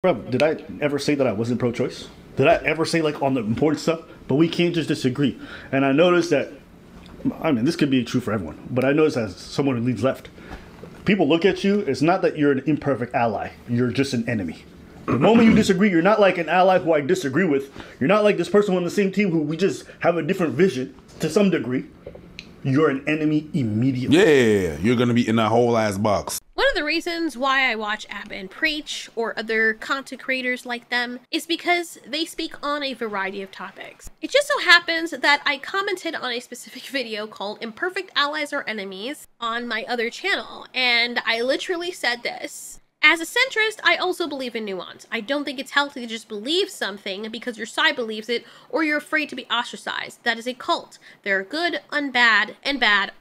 Bro, did I ever say that I wasn't pro-choice? Did I ever say like on the important stuff? But we can't just disagree. And I noticed that, I mean, this could be true for everyone, but I noticed as someone who leads left, people look at you, it's not that you're an imperfect ally, you're just an enemy. The moment you disagree, you're not like an ally who I disagree with. You're not like this person on the same team who we just have a different vision to some degree. You're an enemy immediately. Yeah, you're gonna be in that whole ass box. One of the reasons why I watch App and Preach or other content creators like them is because they speak on a variety of topics. It just so happens that I commented on a specific video called Imperfect Allies or Enemies on my other channel, and I literally said this. As a centrist, I also believe in nuance. I don't think it's healthy to just believe something because your side believes it or you're afraid to be ostracized. That is a cult. There are good and bad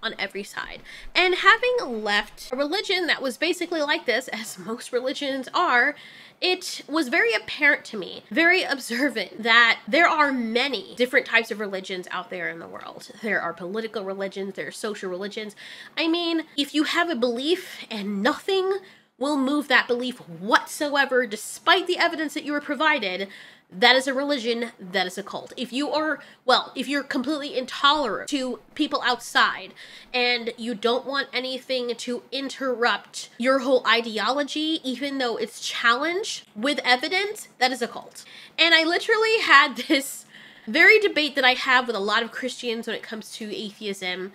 on every side. And having left a religion that was basically like this, as most religions are, it was very apparent to me, very observant, that there are many different types of religions out there in the world. There are political religions, there are social religions. I mean, if you have a belief and nothing will move that belief whatsoever, despite the evidence that you were provided, that is a religion, that is a cult. If you are, well, if you're completely intolerant to people outside and you don't want anything to interrupt your whole ideology, even though it's challenged with evidence, that is a cult. And I literally had this very debate that I have with a lot of Christians when it comes to atheism,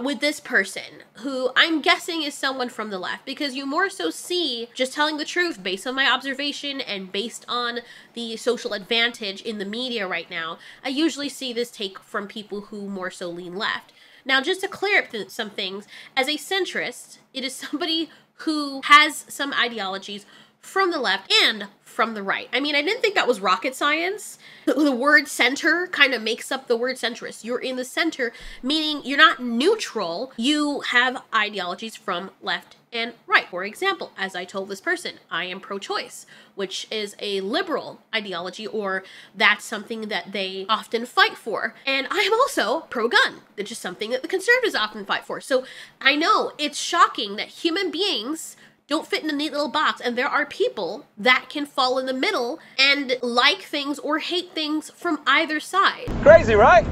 with this person, who I'm guessing is someone from the left, because you more so see, just telling the truth based on my observation and based on the social advantage in the media right now, I usually see this take from people who more so lean left. Now, just to clear up some things, as a centrist, it is somebody who has some ideologies from the left and from the right. I mean, I didn't think that was rocket science. The word center kind of makes up the word centrist. You're in the center, meaning you're not neutral. You have ideologies from left and right. For example, as I told this person, I am pro-choice, which is a liberal ideology, or that's something that they often fight for. And I am also pro-gun, which is something that the conservatives often fight for. So I know it's shocking that human beings don't fit in a neat little box, and there are people that can fall in the middle and like things or hate things from either side. Crazy, right?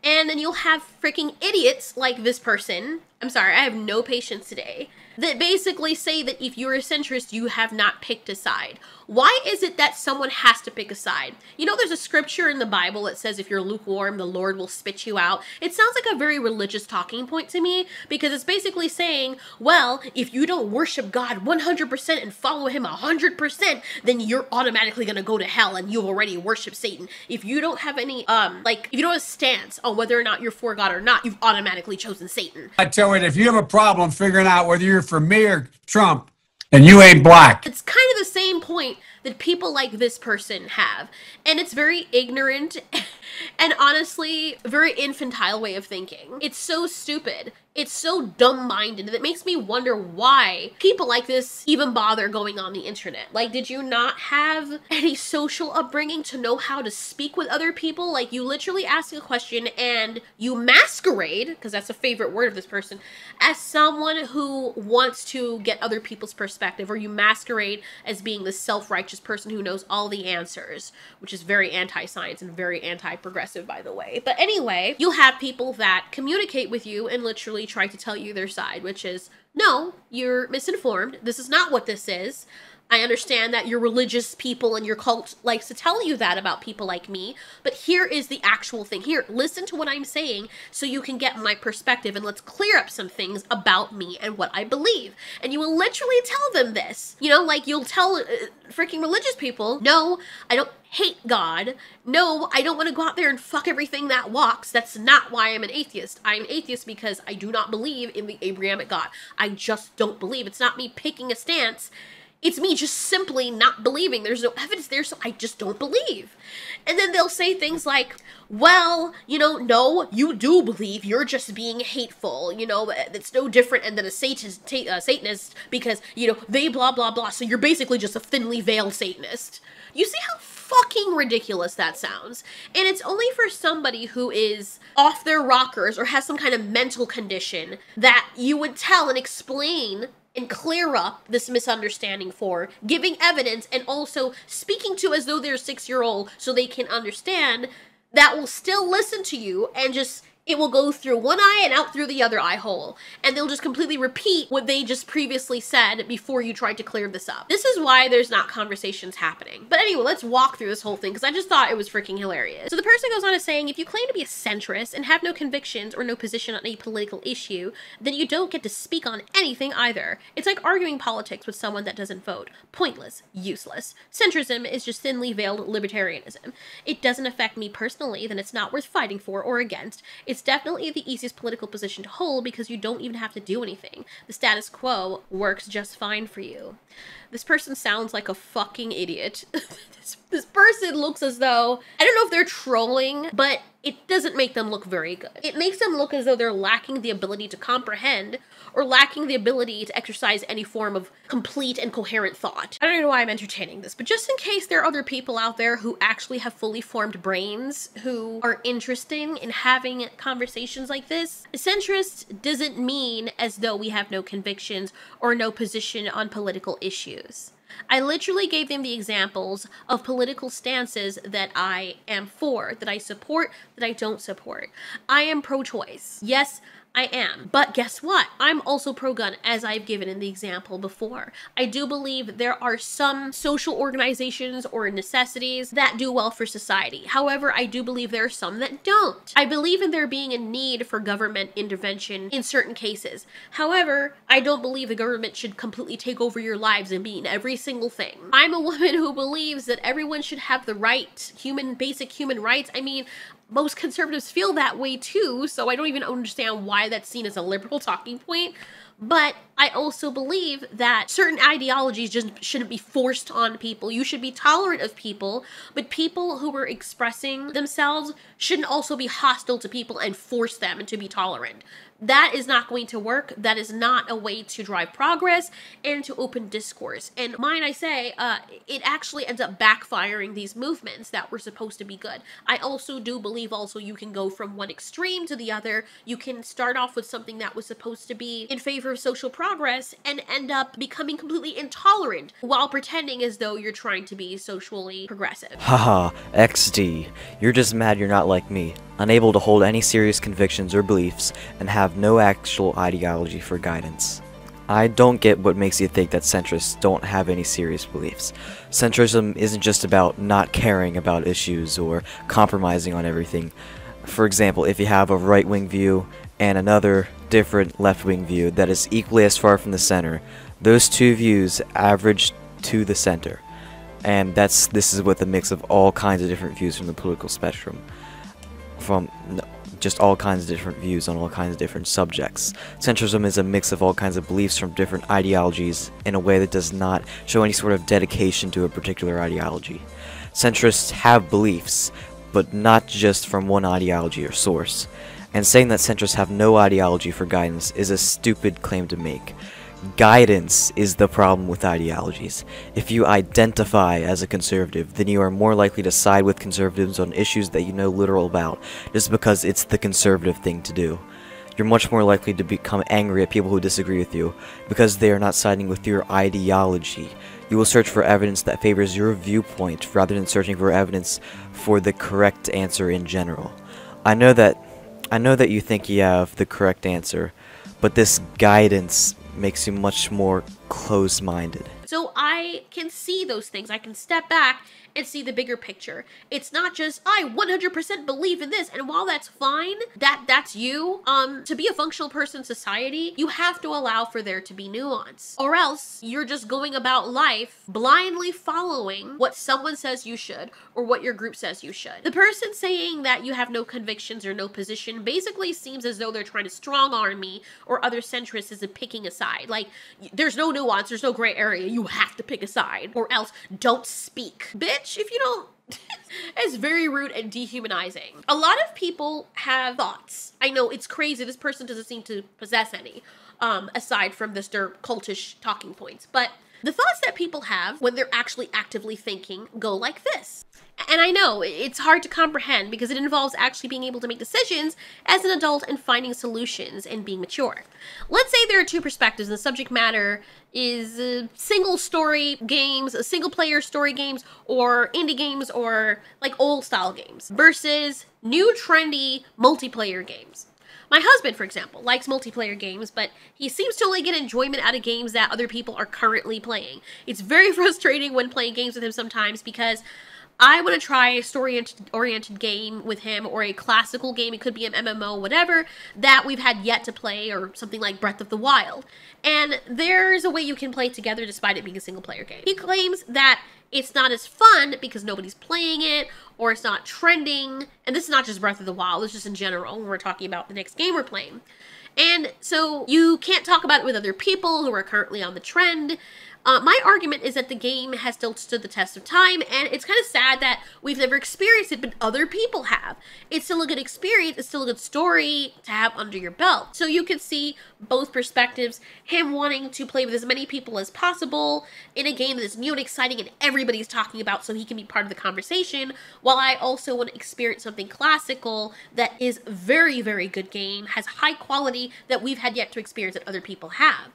And then you'll have freaking idiots like this person, I'm sorry, I have no patience today, that basically say that if you're a centrist, you have not picked a side. Why is it that someone has to pick a side? You know, there's a scripture in the Bible that says if you're lukewarm, the Lord will spit you out. It sounds like a very religious talking point to me, because it's basically saying, well, if you don't worship God 100% and follow him 100%, then you're automatically gonna go to hell and you've already worshiped Satan. If you don't have any, if you don't have a stance on whether or not you're for God or not, you've automatically chosen Satan. I tell you, if you have a problem figuring out whether you're for me or Trump, and you ain't black. It's kind of the same point that people like this person have. And it's very ignorant and honestly, very infantile way of thinking. It's so stupid. It's so dumb-minded that it makes me wonder why people like this even bother going on the internet. Like, did you not have any social upbringing to know how to speak with other people? Like, you literally ask a question and you masquerade, because that's a favorite word of this person, as someone who wants to get other people's perspective, or you masquerade as being the self-righteous person who knows all the answers, which is very anti-science and very anti-progressive, by the way. But anyway, you'll have people that communicate with you and literally try to tell you their side, which is, no, you're misinformed. This is not what this is. I understand that your religious people and your cult likes to tell you that about people like me, but here is the actual thing. Here, listen to what I'm saying so you can get my perspective, and let's clear up some things about me and what I believe. And you will literally tell them this. You know, like you'll tell freaking religious people, no, I don't hate God. No, I don't want to go out there and fuck everything that walks. That's not why I'm an atheist. I'm an atheist because I do not believe in the Abrahamic God. I just don't believe. It's not me picking a stance. It's me just simply not believing. There's no evidence there, so I just don't believe. And then they'll say things like, well, you know, no, you do believe, you're just being hateful, you know, it's no different than a Satanist because, you know, they blah, blah, blah, so you're basically just a thinly veiled Satanist. You see how fucking ridiculous that sounds? And it's only for somebody who is off their rockers or has some kind of mental condition that you would tell and explain and clear up this misunderstanding for, giving evidence, and also speaking to as though they're a 6-year-old so they can understand, that will still listen to you and just, it will go through one eye and out through the other eye hole. And they'll just completely repeat what they just previously said before you tried to clear this up. This is why there's not conversations happening. But anyway, let's walk through this whole thing because I just thought it was freaking hilarious. So the person goes on to saying, if you claim to be a centrist and have no convictions or no position on any political issue, then you don't get to speak on anything either. It's like arguing politics with someone that doesn't vote. Pointless. Useless. Centrism is just thinly veiled libertarianism. It doesn't affect me personally, then it's not worth fighting for or against. It's definitely the easiest political position to hold because you don't even have to do anything. The status quo works just fine for you. This person sounds like a fucking idiot. This person looks as though, I don't know if they're trolling, but it doesn't make them look very good. It makes them look as though they're lacking the ability to comprehend or lacking the ability to exercise any form of complete and coherent thought. I don't know why I'm entertaining this, but just in case there are other people out there who actually have fully formed brains who are interested in having conversations like this, centrist doesn't mean as though we have no convictions or no position on political issues. I literally gave them the examples of political stances that I am for, that I support, that I don't support. I am pro-choice. Yes, I am. But guess what? I'm also pro-gun, as I've given in the example before. I do believe there are some social organizations or necessities that do well for society. However, I do believe there are some that don't. I believe in there being a need for government intervention in certain cases. However, I don't believe the government should completely take over your lives and be in every single thing. I'm a woman who believes that everyone should have the right, basic human rights. I mean, most conservatives feel that way too, so I don't even understand why that's seen as a liberal talking point. But I also believe that certain ideologies just shouldn't be forced on people. You should be tolerant of people, but people who are expressing themselves shouldn't also be hostile to people and force them to be tolerant. That is not going to work. That is not a way to drive progress and to open discourse. And mind I say, it actually ends up backfiring these movements that were supposed to be good. I also do believe you can go from one extreme to the other. You can start off with something that was supposed to be in favor of social progress and end up becoming completely intolerant while pretending as though you're trying to be socially progressive. Haha, XD. You're just mad you're not like me, unable to hold any serious convictions or beliefs, and have no actual ideology for guidance. I don't get what makes you think that centrists don't have any serious beliefs. Centrism isn't just about not caring about issues or compromising on everything. For example, if you have a right-wing view and another different left-wing view that is equally as far from the center, those two views average to the center. And this is with a mix of all kinds of different views from the political spectrum. From just all kinds of different views on all kinds of different subjects. Centrism is a mix of all kinds of beliefs from different ideologies in a way that does not show any sort of dedication to a particular ideology. Centrists have beliefs, but not just from one ideology or source. And saying that centrists have no ideology for guidance is a stupid claim to make. Guidance is the problem with ideologies. If you identify as a conservative, then you are more likely to side with conservatives on issues that you know little about, just because it's the conservative thing to do. You're much more likely to become angry at people who disagree with you, because they are not siding with your ideology. You will search for evidence that favors your viewpoint, rather than searching for evidence for the correct answer in general. I know that you think you have the correct answer, but this guidance makes you much more close-minded. So I can see those things. I can step back and see the bigger picture. It's not just, I 100% believe in this, and while that's fine, that's you, to be a functional person in society, you have to allow for there to be nuance. Or else, you're just going about life blindly following what someone says you should, or what your group says you should. The person saying that you have no convictions or no position basically seems as though they're trying to strong-arm me or other centrists into picking a side. Like, there's no nuance, there's no gray area, you have to pick a side, or else don't speak. Bitch, if you don't... It's very rude and dehumanizing. A lot of people have thoughts. I know, it's crazy, this person doesn't seem to possess any, aside from their cultish talking points, but the thoughts that people have when they're actually actively thinking go like this. And I know it's hard to comprehend because it involves actually being able to make decisions as an adult and finding solutions and being mature. Let's say there are two perspectives and the subject matter is single story games, single player story games, or indie games, or like old style games versus new trendy multiplayer games. My husband, for example, likes multiplayer games, but he seems to only get enjoyment out of games that other people are currently playing. It's very frustrating when playing games with him sometimes because I want to try a story-oriented game with him or a classical game, it could be an MMO, whatever, that we've had yet to play, or something like Breath of the Wild. And there's a way you can play together despite it being a single-player game. He claims that it's not as fun because nobody's playing it, or it's not trending, and this is not just Breath of the Wild, it's just in general when we're talking about the next game we're playing. And so you can't talk about it with other people who are currently on the trend. My argument is that the game has still stood the test of time, and it's kind of sad that we've never experienced it, but other people have. It's still a good experience, it's still a good story to have under your belt. So you can see both perspectives, him wanting to play with as many people as possible in a game that is new and exciting and everybody's talking about so he can be part of the conversation, while I also want to experience something classical that is very, very good game, has high quality that we've had yet to experience that other people have.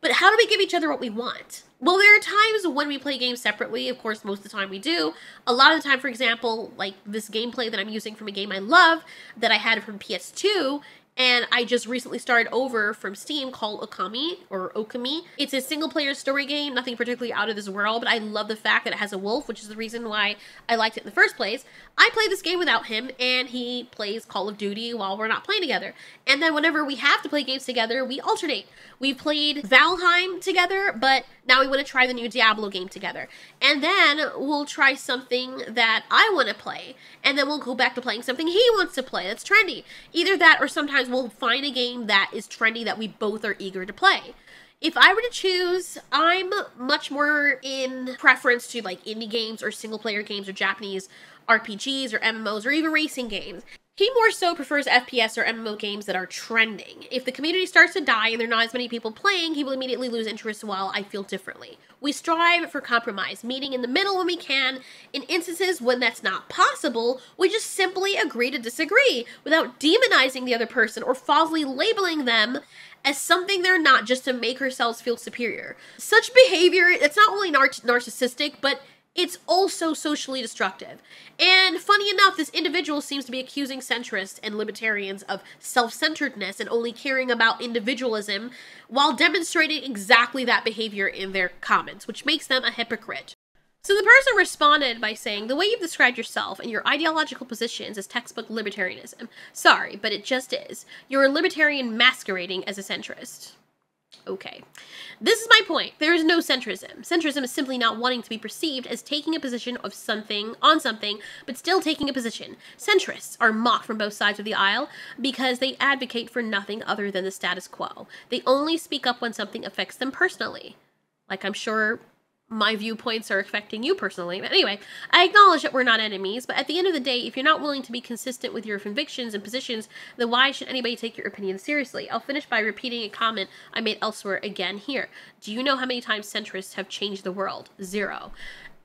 But how do we give each other what we want? Well, there are times when we play games separately. Of course, most of the time we do. A lot of the time, for example, like this gameplay that I'm using from a game I love that I had from PS2, and I just recently started over from Steam called Okami, or Okami. It's a single-player story game, nothing particularly out of this world, but I love the fact that it has a wolf, which is the reason why I liked it in the first place. I play this game without him, and he plays Call of Duty while we're not playing together. And then whenever we have to play games together, we alternate. We played Valheim together, but now we want to try the new Diablo game together. And then we'll try something that I want to play, and then we'll go back to playing something he wants to play that's trendy. Either that, or sometimes we'll find a game that is trendy that we both are eager to play. If I were to choose, I'm much more in preference to like indie games or single player games or Japanese RPGs or MMOs or even racing games. He more so prefers FPS or MMO games that are trending. If the community starts to die and there are not as many people playing, he will immediately lose interest while I feel differently. We strive for compromise, meeting in the middle when we can. In instances when that's not possible, we just simply agree to disagree without demonizing the other person or falsely labeling them as something they're not just to make ourselves feel superior. Such behavior, it's not only narcissistic, but it's also socially destructive. And funny enough, this individual seems to be accusing centrists and libertarians of self-centeredness and only caring about individualism while demonstrating exactly that behavior in their comments, which makes them a hypocrite. So the person responded by saying, the way you've described yourself and your ideological positions is textbook libertarianism. Sorry, but it just is. You're a libertarian masquerading as a centrist. Okay. This is my point. There is no centrism. Centrism is simply not wanting to be perceived as taking a position of something, but still taking a position. Centrists are mocked from both sides of the aisle because they advocate for nothing other than the status quo. They only speak up when something affects them personally. Like I'm sure my viewpoints are affecting you personally. But anyway, I acknowledge that we're not enemies, but at the end of the day, if you're not willing to be consistent with your convictions and positions, then why should anybody take your opinion seriously? I'll finish by repeating a comment I made elsewhere again here. Do you know how many times centrists have changed the world? 0.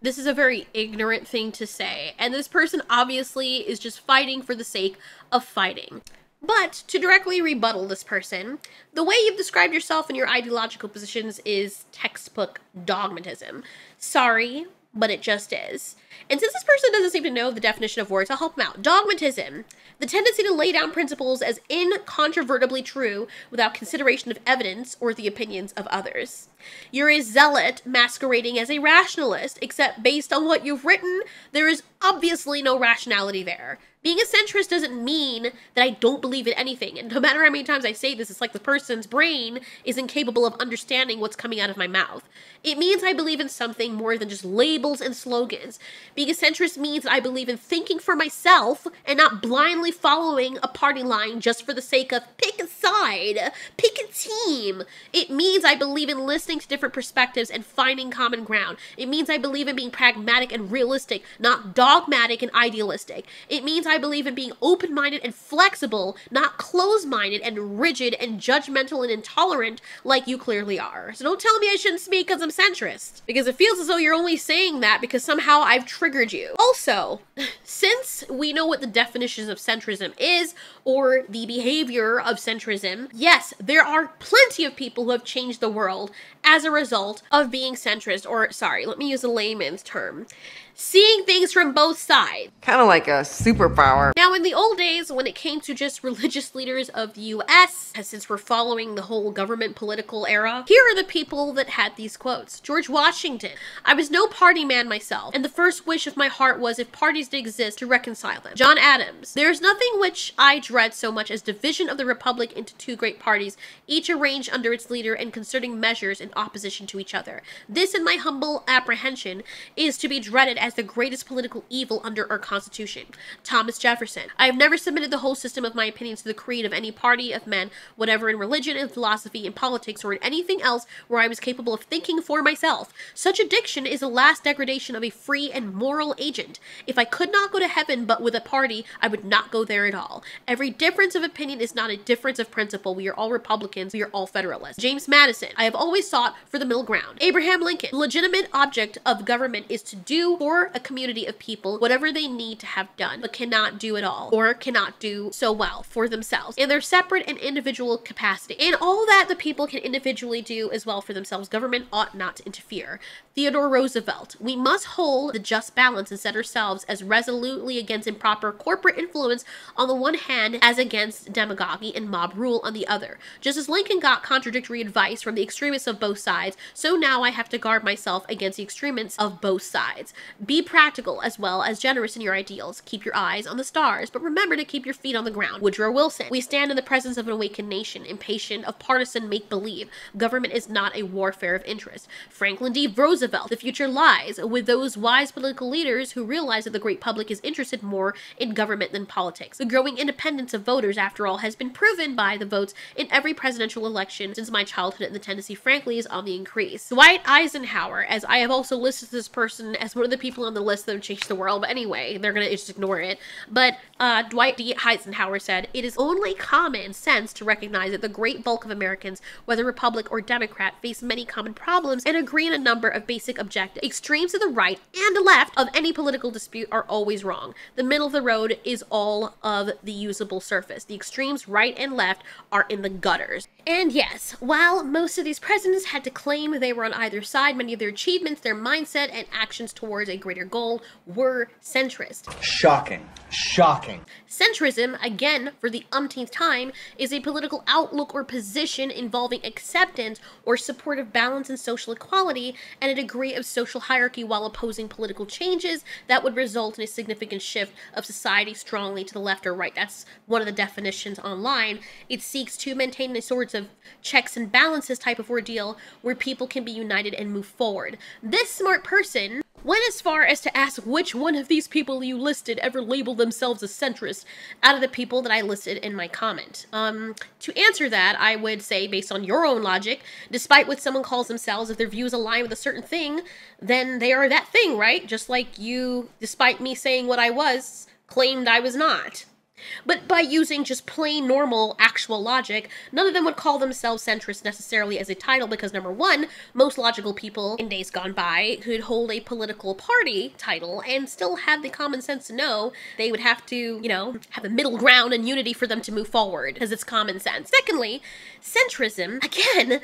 This is a very ignorant thing to say, and this person obviously is just fighting for the sake of fighting. But to directly rebuttal this person, the way you've described yourself and your ideological positions is textbook dogmatism. Sorry, but it just is. And since this person doesn't seem to know the definition of words, I'll help him out. Dogmatism, the tendency to lay down principles as incontrovertibly true without consideration of evidence or the opinions of others. You're a zealot masquerading as a rationalist, except based on what you've written, there is obviously no rationality there. Being a centrist doesn't mean that I don't believe in anything, and no matter how many times I say this, it's like the person's brain is incapable of understanding what's coming out of my mouth. It means I believe in something more than just labels and slogans. Being a centrist means I believe in thinking for myself and not blindly following a party line just for the sake of pick a side, pick a team. It means I believe in listening to different perspectives and finding common ground. It means I believe in being pragmatic and realistic, not dogmatic and idealistic. It means I believe in being open-minded and flexible, not closed-minded and rigid and judgmental and intolerant like you clearly are. So don't tell me I shouldn't speak because I'm centrist, because it feels as though you're only saying that because somehow I've triggered you. Also, since we know what the definitions of centrism is, or the behavior of centrism, yes, there are plenty of people who have changed the world as a result of being centrist, or sorry, let me use a layman's term. Seeing things from both sides. Kind of like a superpower. Now, in the old days, when it came to just religious leaders of the US, since we're following the whole government political era, here are the people that had these quotes. George Washington: I was no party man myself, and the first wish of my heart was, if parties did exist, to reconcile them. John Adams: there is nothing which I dread so much as division of the republic into two great parties, each arranged under its leader and concerting measures in opposition to each other. This, in my humble apprehension, is to be dreaded as the greatest political evil under our Constitution. Thomas Jefferson: I have never submitted the whole system of my opinions to the creed of any party of men, whatever in religion, in philosophy, in politics, or in anything else where I was capable of thinking for myself. Such a diction is the last degradation of a free and moral agent. If I could not go to heaven but with a party, I would not go there at all. Every difference of opinion is not a difference of principle. We are all Republicans. We are all Federalists. James Madison: I have always sought for the middle ground. Abraham Lincoln: the legitimate object of government is to do for a community of people whatever they need to have done, but cannot do it all, or cannot do so well for themselves in their separate and individual capacity. And all that the people can individually do as well for themselves, government ought not to interfere. Theodore Roosevelt: we must hold the just balance and set ourselves as resolutely against improper corporate influence on the one hand as against demagogy and mob rule on the other. Just as Lincoln got contradictory advice from the extremists of both sides, so now I have to guard myself against the extremists of both sides. Be practical as well as generous in your ideals. Keep your eyes on the stars, but remember to keep your feet on the ground. Woodrow Wilson: we stand in the presence of an awakened nation, impatient of partisan make-believe. Government is not a warfare of interest. Franklin D. Roosevelt: the future lies with those wise political leaders who realize that the great public is interested more in government than politics. The growing independence of voters, after all, has been proven by the votes in every presidential election since my childhood, and the tendency, frankly, is on the increase. Dwight Eisenhower, as I have also listed this person as one of the people on the list that have changed the world, but anyway, they're gonna just ignore it. But Dwight D. Eisenhower said, it is only common sense to recognize that the great bulk of Americans, whether Republican or Democrat, face many common problems and agree in a number of basic objectives. Extremes to the right and left of any political dispute are always wrong. The middle of the road is all of the usable surface. The extremes, right and left, are in the gutters. And yes, while most of these presidents had to claim they were on either side, many of their achievements, their mindset, and actions towards a greater goal were centrist. Shocking. Shocking. Centrism, again, for the umpteenth time, is a political outlook or position involving acceptance or support of balance and social equality and a degree of social hierarchy while opposing political changes that would result in a significant shift of society strongly to the left or right. That's one of the definitions online. It seeks to maintain a sort of checks and balances type of ordeal where people can be united and move forward. This smart person went as far as to ask which one of these people you listed ever labeled themselves a centrist out of the people that I listed in my comment. To answer that, I would say, based on your own logic, despite what someone calls themselves, if their views align with a certain thing, then they are that thing, right? Just like you, despite me saying what I was, claimed I was not. But by using just plain normal actual logic, none of them would call themselves centrist necessarily as a title because, number one, most logical people in days gone by could hold a political party title and still have the common sense to know they would have to, have a middle ground and unity for them to move forward because it's common sense. Secondly, centrism, again,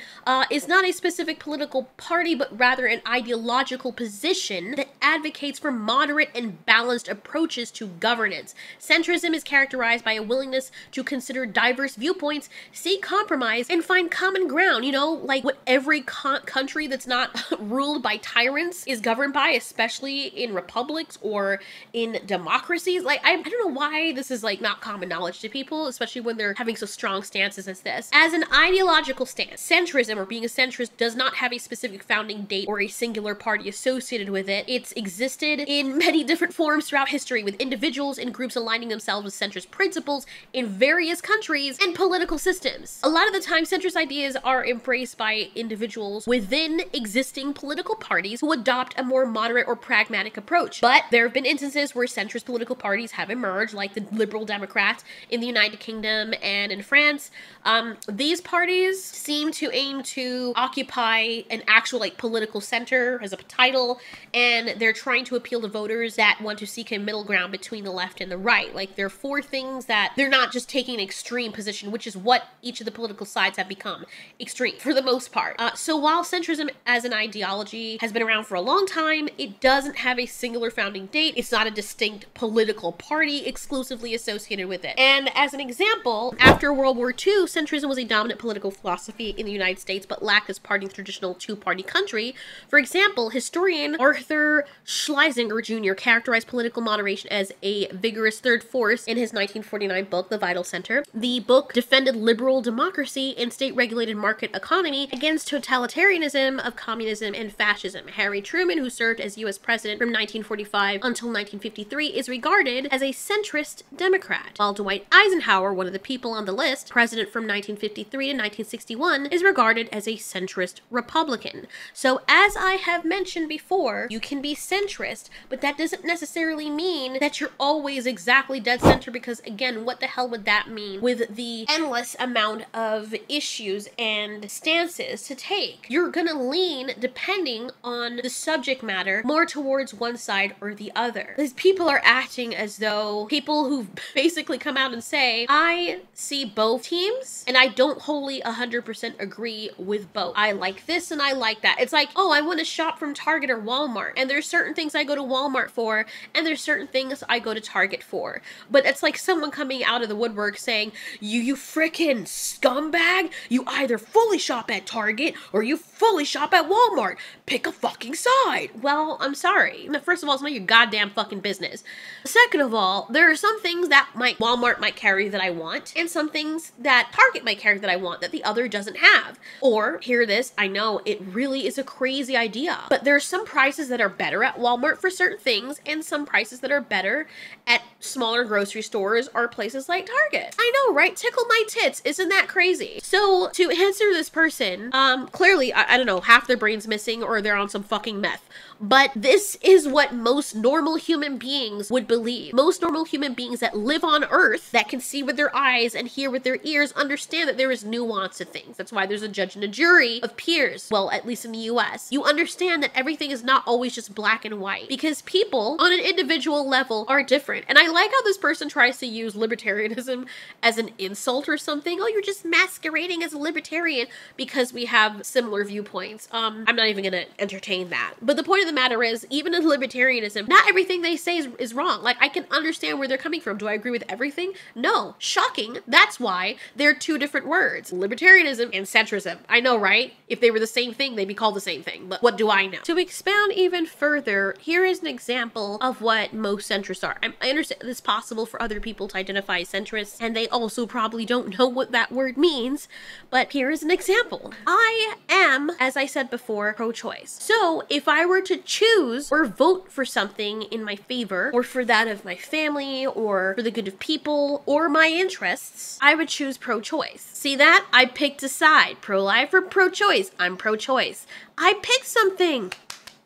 is not a specific political party but rather an ideological position that advocates for moderate and balanced approaches to governance. Centrism is characterized by a willingness to consider diverse viewpoints, seek compromise, and find common ground, like what every country that's not ruled by tyrants is governed by, especially in republics or in democracies. Like, I don't know why this is, not common knowledge to people, especially when they're having so strong stances as this. As an ideological stance, centrism, or being a centrist, does not have a specific founding date or a singular party associated with it. It's existed in many different forms throughout history, with individuals and groups aligning themselves with centrist centrist principles in various countries and political systems. A lot of the time, centrist ideas are embraced by individuals within existing political parties who adopt a more moderate or pragmatic approach. But there have been instances where centrist political parties have emerged, like the Liberal Democrats in the United Kingdom and in France. These parties seem to aim to occupy an actual political center as a title, and they're trying to appeal to voters that want to seek a middle ground between the left and the right. Like, there are four things that they're not just taking an extreme position, which is what each of the political sides have become, extreme for the most part. So while centrism as an ideology has been around for a long time, it doesn't have a singular founding date. It's not a distinct political party exclusively associated with it. And as an example, after World War II, centrism was a dominant political philosophy in the United States, but lacked its party's traditional two-party country. For example, historian Arthur Schlesinger Jr. characterized political moderation as a vigorous third force in his 1949 book, The Vital Center. The book defended liberal democracy and state-regulated market economy against totalitarianism of communism and fascism. Harry Truman, who served as U.S. president from 1945 until 1953, is regarded as a centrist Democrat, while Dwight Eisenhower, one of the people on the list, president from 1953 to 1961, is regarded as a centrist Republican. So as I have mentioned before, you can be centrist, but that doesn't necessarily mean that you're always exactly dead center, because again, what the hell would that mean with the endless amount of issues and stances to take? You're gonna lean, depending on the subject matter, more towards one side or the other. These people are acting as though people who basically come out and say, I see both teams and I don't wholly 100% agree with both. I like this and I like that. It's like, oh, I want to shop from Target or Walmart, and there's certain things I go to Walmart for, and there's certain things I go to Target for. But it's like someone coming out of the woodwork saying, you frickin' scumbag, you either fully shop at Target or you fully shop at Walmart. Pick a fucking side. Well, I'm sorry. First of all, it's not your goddamn fucking business. Second of all, there are some things that Walmart might carry that I want, and some things that Target might carry that I want that the other doesn't have. Or, hear this, I know it really is a crazy idea, but there are some prices that are better at Walmart for certain things, and some prices that are better at smaller grocery stores or places like Target. I know, right? Tickle my tits. Isn't that crazy? So, to answer this person, clearly, I don't know, half their brain's missing or they're on some fucking meth. But this is what most normal human beings would believe. Most normal human beings that live on Earth, that can see with their eyes and hear with their ears, understand that there is nuance to things. That's why there's a judge and a jury of peers. Well, at least in the US. You understand that everything is not always just black and white, because people on an individual level are different. And I like how this person tries to use libertarianism as an insult or something. Oh, you're just masquerading as a libertarian because we have similar viewpoints. I'm not even gonna entertain that. But the point of the matter is, even in libertarianism, not everything they say is wrong. Like, I can understand where they're coming from. Do I agree with everything? No. Shocking. That's why they're two different words. Libertarianism and centrism. I know, right? If they were the same thing, they'd be called the same thing. But what do I know? To expound even further, here is an example of what most centrists are. I understand it's possible for other people to identify as centrists, and they also probably don't know what that word means, but here is an example. I am, as I said before, pro-choice. So if I were to choose or vote for something in my favor, or for that of my family, or for the good of people, or my interests, I would choose pro-choice. See that? I picked a side. Pro-life or pro-choice? I'm pro-choice. I picked something.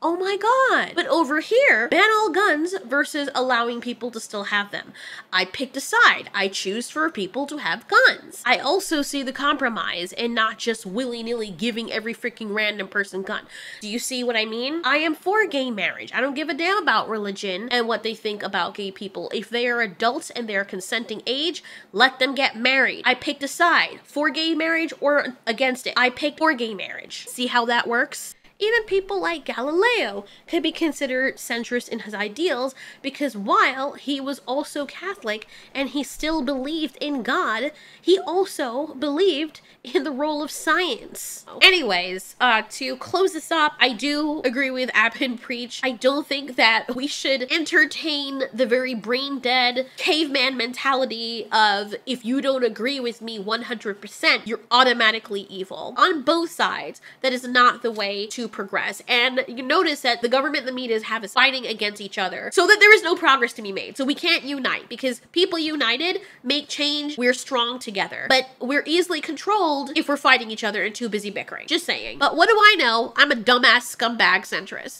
Oh my god. But over here, ban all guns versus allowing people to still have them. I picked a side. I choose for people to have guns. I also see the compromise and not just willy-nilly giving every freaking random person gun. Do you see what I mean? I am for gay marriage. I don't give a damn about religion and what they think about gay people. If they are adults and they are consenting age, let them get married. I picked a side. For gay marriage or against it. I picked for gay marriage. See how that works? Even people like Galileo could be considered centrist in his ideals, because while he was also Catholic and he still believed in God, he also believed in the role of science. Anyways, to close this up, I do agree with Abbott and Preach. I don't think that we should entertain the very brain-dead caveman mentality of, if you don't agree with me 100%, you're automatically evil. On both sides, that is not the way to progress. And you notice that the government and the media have us fighting against each other so that there is no progress to be made. So we can't unite because people united make change. We're strong together. But we're easily controlled if we're fighting each other and too busy bickering. Just saying. But what do I know? I'm a dumbass scumbag centrist.